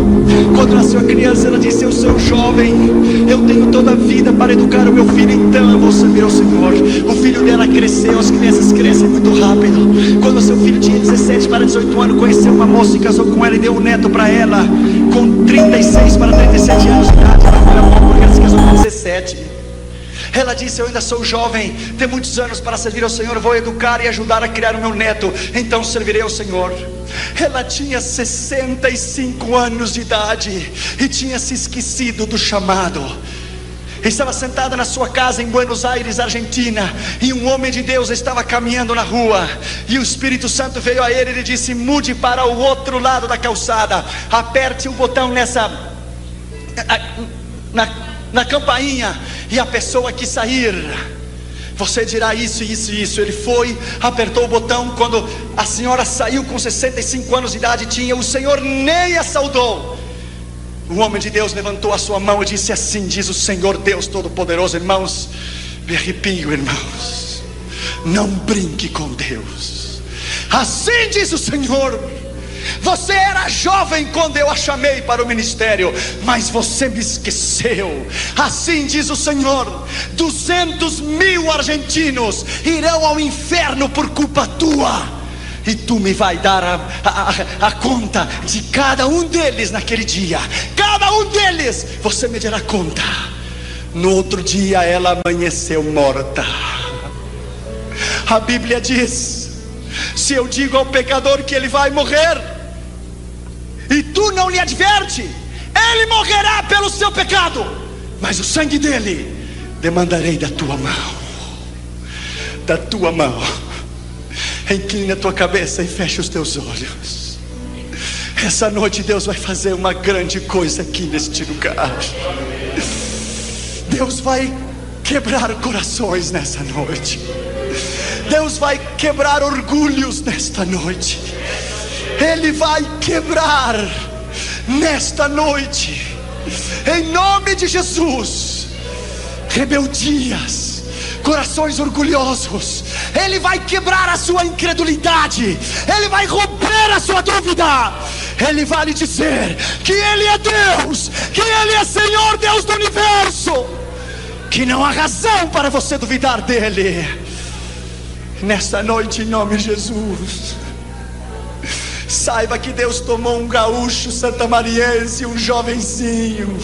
Quando nasceu a criança, ela disse: eu sou jovem, eu tenho toda a vida para educar o meu filho, então eu vou servir ao Senhor. O filho dela cresceu, as crianças crescem muito rápido. Quando seu filho tinha 17 para 18 anos, conheceu uma moça e casou com ela e deu um neto para ela. Com 36 para 37 anos de idade, ela foi a mão porque ela se casou com 17. Ela disse: eu ainda sou jovem, tenho muitos anos para servir ao Senhor, vou educar e ajudar a criar o meu neto, então servirei ao Senhor. Ela tinha 65 anos de idade e tinha se esquecido do chamado. Estava sentada na sua casa em Buenos Aires, Argentina, e um homem de Deus estava caminhando na rua, e o Espírito Santo veio a ele e lhe disse: mude para o outro lado da calçada, aperte o botão na campainha, e a pessoa que sair, você dirá isso, isso e isso. Ele foi, apertou o botão. Quando a senhora saiu com 65 anos de idade, o Senhor nem a saudou. O homem de Deus levantou a sua mão e disse: assim diz o Senhor Deus Todo-Poderoso. Irmãos, me arrepio, irmãos, não brinque com Deus. Assim diz o Senhor: você era jovem quando eu a chamei para o ministério, mas você me esqueceu. Assim diz o Senhor: 200 mil argentinos irão ao inferno por culpa tua, e tu me vai dar a conta de cada um deles naquele dia. Cada um deles você me dará conta. No outro dia ela amanheceu morta. A Bíblia diz: se eu digo ao pecador que ele vai morrer, e tu não lhe adverte, ele morrerá pelo seu pecado, mas o sangue dele demandarei da tua mão. Da tua mão. Inclina a tua cabeça e fecha os teus olhos. Essa noite Deus vai fazer uma grande coisa aqui neste lugar. Deus vai quebrar corações nessa noite. Deus vai quebrar orgulhos nesta noite. Ele vai quebrar nesta noite, em nome de Jesus, rebeldias, corações orgulhosos. Ele vai quebrar a sua incredulidade. Ele vai romper a sua dúvida. Ele vai lhe dizer que Ele é Deus, que Ele é Senhor, Deus do universo, que não há razão para você duvidar dEle. Nesta noite, em nome de Jesus, saiba que Deus tomou um gaúcho santamariense, um jovencinho,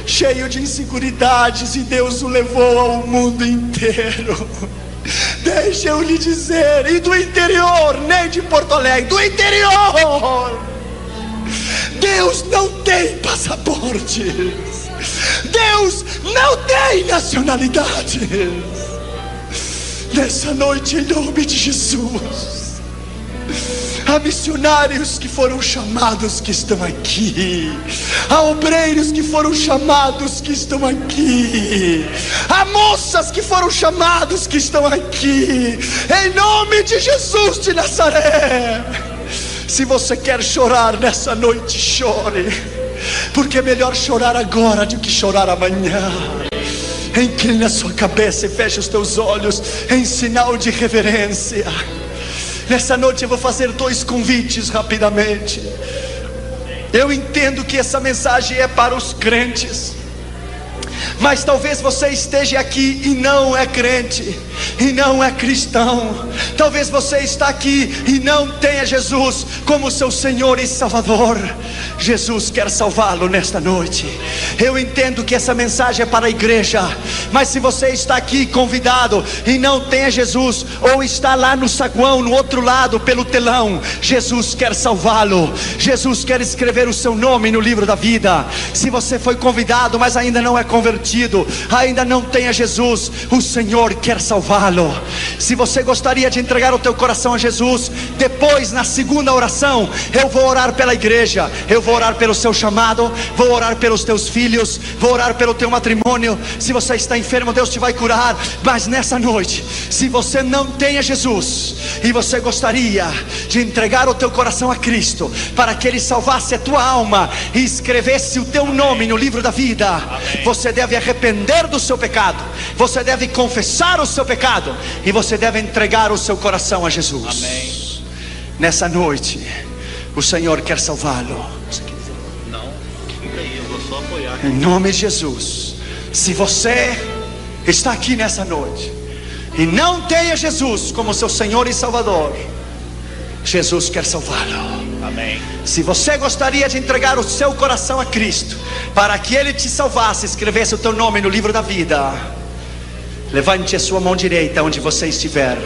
cheio de inseguridades, e Deus o levou ao mundo inteiro. Deixa eu lhe dizer, e do interior, nem de Porto Alegre, do interior, Deus não tem passaportes, Deus não tem nacionalidades. Nessa noite, em nome de Jesus, há missionários que foram chamados que estão aqui, há obreiros que foram chamados que estão aqui, há moças que foram chamados que estão aqui, em nome de Jesus de Nazaré. Se você quer chorar nessa noite, chore, porque é melhor chorar agora do que chorar amanhã. Inclina a sua cabeça e feche os teus olhos em sinal de reverência. Nessa noite eu vou fazer 2 convites rapidamente. Eu entendo que essa mensagem é para os crentes, Mas talvez você esteja aqui e não é crente, e não é cristão. Talvez você está aqui e não tenha Jesus como seu Senhor e Salvador. Jesus quer salvá-lo nesta noite. Eu entendo que essa mensagem é para a igreja, mas se você está aqui convidado e não tenha Jesus, ou está lá no saguão, no outro lado, pelo telão, Jesus quer salvá-lo. Jesus quer escrever o seu nome no livro da vida. Se você foi convidado, mas ainda não é convertido, ainda não tenha Jesus, o Senhor quer salvá-lo. Se você gostaria de entregar o teu coração a Jesus, depois na segunda oração, eu vou orar pela igreja, eu vou orar pelo seu chamado, vou orar pelos teus filhos, vou orar pelo teu matrimônio. Se você está enfermo, Deus te vai curar. Mas nessa noite, se você não tenha Jesus, e você gostaria de entregar o teu coração a Cristo, para que Ele salvasse a tua alma e escrevesse o teu nome no livro da vida, você deve arrepender do seu pecado, você deve confessar o seu pecado, e você deve entregar o seu coração a Jesus. Nessa noite, o Senhor quer salvá-lo. Em nome de Jesus. Se você está aqui nessa noite e não tenha Jesus como seu Senhor e Salvador, Jesus quer salvá-lo. Amém. Se você gostaria de entregar o seu coração a Cristo, para que Ele te salvasse, escrevesse o teu nome no livro da vida, levante a sua mão direita onde você estiver,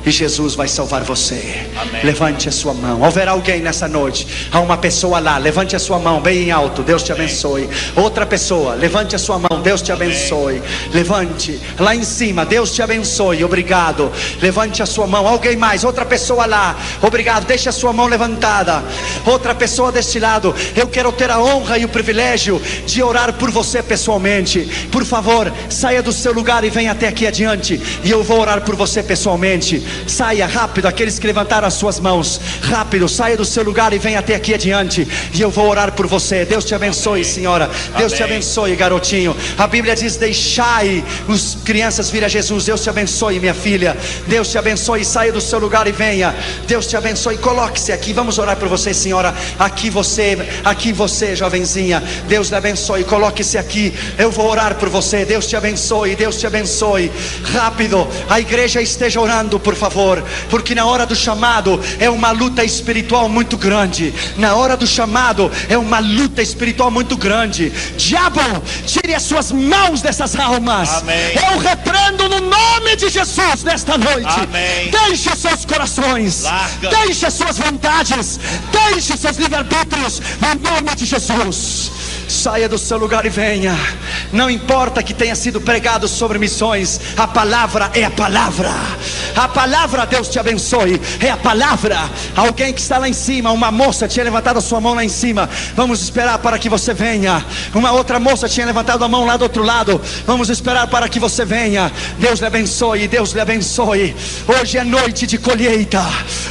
e Jesus vai salvar você. Amém. Levante a sua mão. Houver alguém nessa noite, há uma pessoa lá, levante a sua mão bem alto, Deus te abençoe. Outra pessoa, levante a sua mão, Deus te abençoe. Levante, lá em cima, Deus te abençoe, obrigado. Levante a sua mão, alguém mais, outra pessoa lá, obrigado, deixe a sua mão levantada. Outra pessoa deste lado, eu quero ter a honra e o privilégio de orar por você pessoalmente. Por favor, saia do seu lugar e venha até aqui adiante, e eu vou orar por você pessoalmente. Saia rápido, aqueles que levantaram as suas mãos, rápido, saia do seu lugar e venha até aqui adiante, e eu vou orar por você. Deus te abençoe, senhora. Deus te abençoe, garotinho. A Bíblia diz: deixai as crianças vir a Jesus. Deus te abençoe, minha filha. Deus te abençoe, saia do seu lugar e venha. Deus te abençoe, coloque-se aqui, vamos orar por você, senhora. Aqui você, jovenzinha. Deus lhe abençoe, coloque-se aqui, eu vou orar por você. Deus te abençoe, Deus te abençoe. Rápido, a igreja esteja orando, por favor, porque na hora do chamado é uma luta espiritual muito grande. Na hora do chamado é uma luta espiritual muito grande. Diabo, tire as suas mãos dessas almas. Amém. Eu repreendo no nome de Jesus nesta noite. Amém. Deixe os seus corações, Larga. deixe as suas vontades, deixe os seus livre-arbítrios no nome de Jesus. Saia do seu lugar e venha. Não importa que tenha sido pregado sobre missões, a palavra é a palavra. A palavra, Deus te abençoe, é a palavra. Alguém que está lá em cima, uma moça tinha levantado a sua mão lá em cima. Vamos esperar para que você venha. Uma outra moça tinha levantado a mão lá do outro lado. Vamos esperar para que você venha. Deus lhe abençoe, Deus lhe abençoe. Hoje é noite de colheita,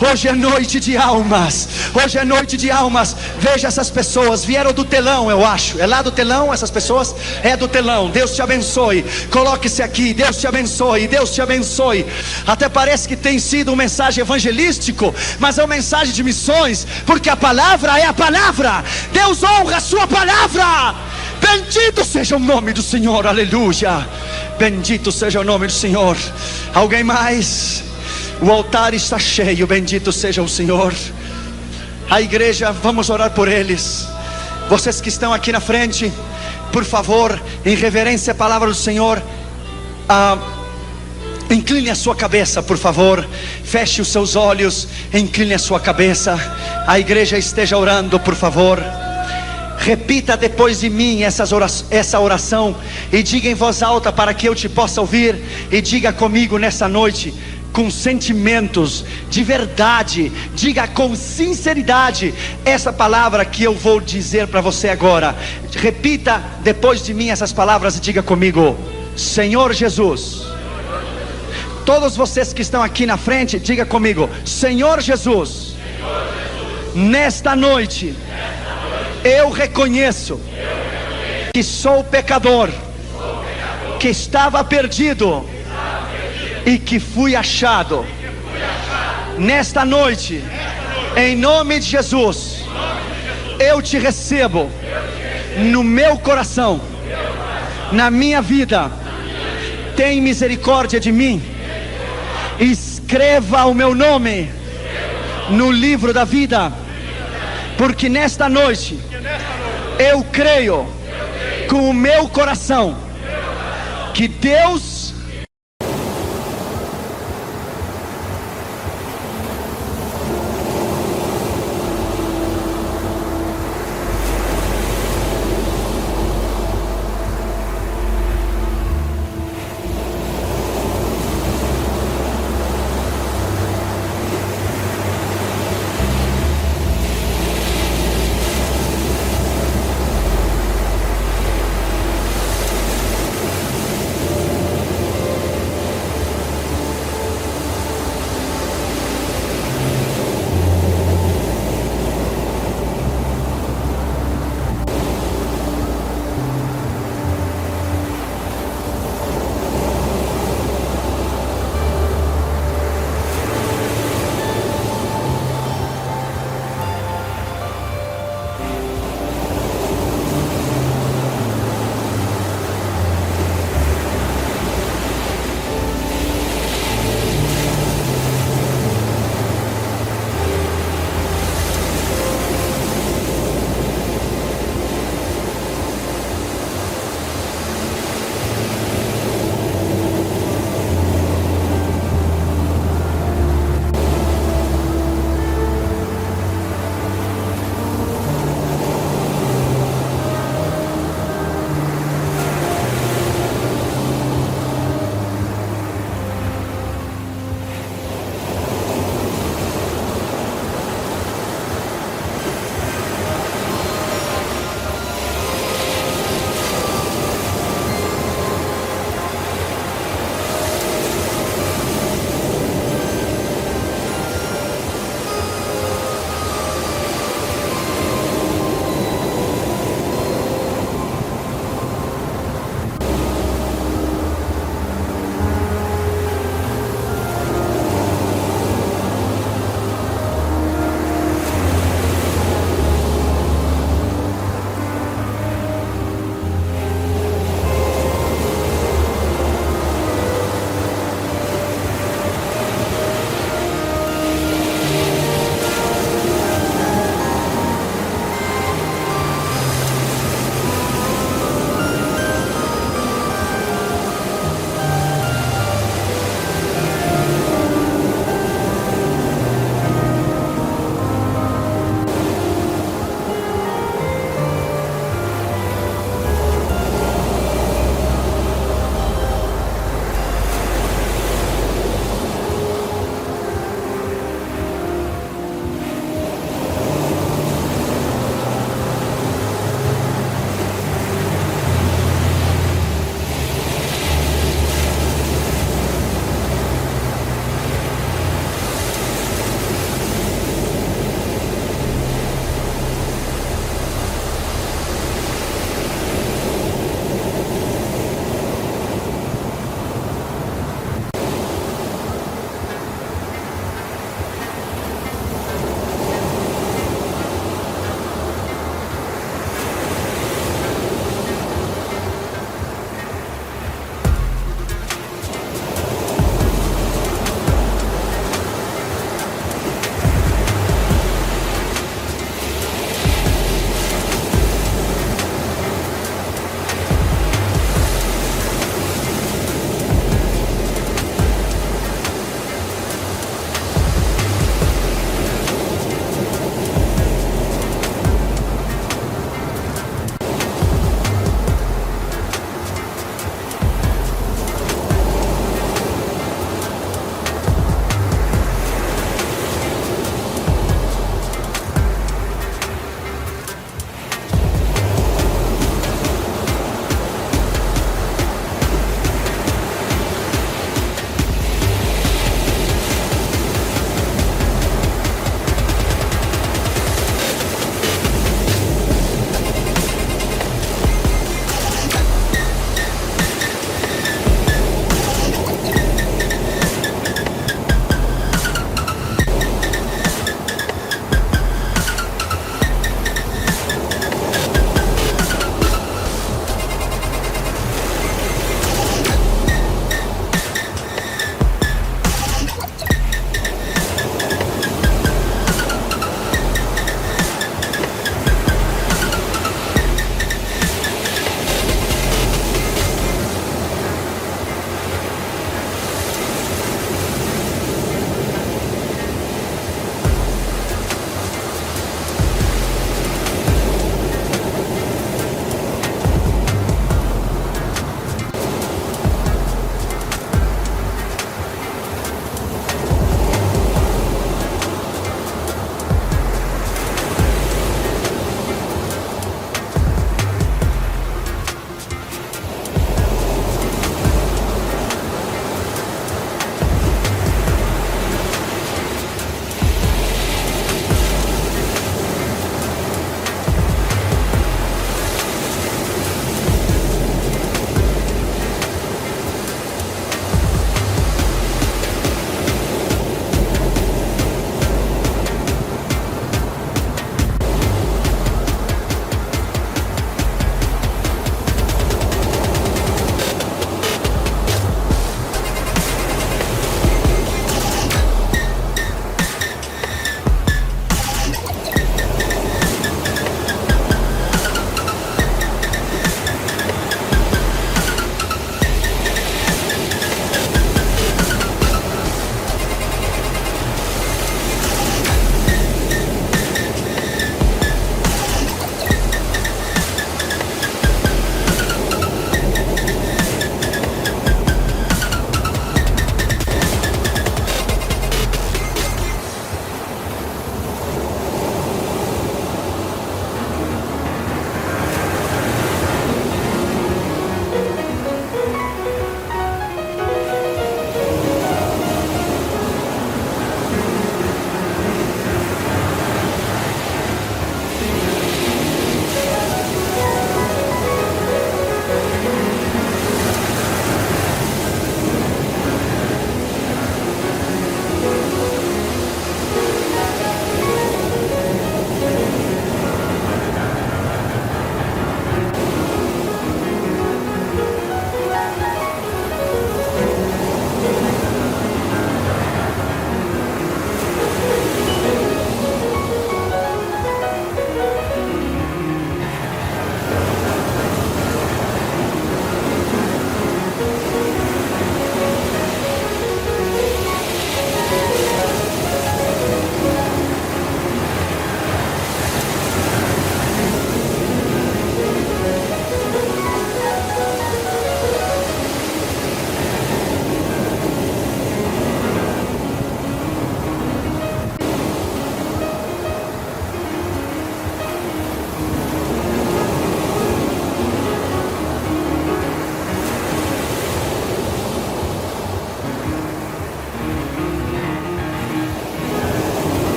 hoje é noite de almas, hoje é noite de almas. Veja, essas pessoas vieram do telão, eu acho. É lá do telão essas pessoas? É do telão. Deus te abençoe, coloque-se aqui. Deus te abençoe, Deus te abençoe. Até parece que tem sido uma mensagem evangelístico, mas é uma mensagem de missões, porque a palavra é a palavra. Deus honra a sua palavra. Bendito seja o nome do Senhor, aleluia. Bendito seja o nome do Senhor. Alguém mais? O altar está cheio, bendito seja o Senhor. A igreja, vamos orar por eles. Vocês que estão aqui na frente, por favor, em reverência à palavra do Senhor, incline a sua cabeça, por favor. Feche os seus olhos, incline a sua cabeça. A igreja esteja orando, por favor. Repita depois de mim essa oração, e diga em voz alta para que eu te possa ouvir. E diga comigo nessa noite, com sentimentos de verdade, diga com sinceridade essa palavra que eu vou dizer para você agora. Repita depois de mim essas palavras e diga comigo: Senhor Jesus. Todos vocês que estão aqui na frente, diga comigo: Senhor Jesus, nesta noite eu reconheço que sou pecador, que estava perdido e que fui achado. Nesta noite, em nome de Jesus, eu te recebo no meu coração na minha vida. Tem misericórdia de mim. Escreva o meu nome no livro da vida. Porque nesta noite eu creio com o meu coração que Deus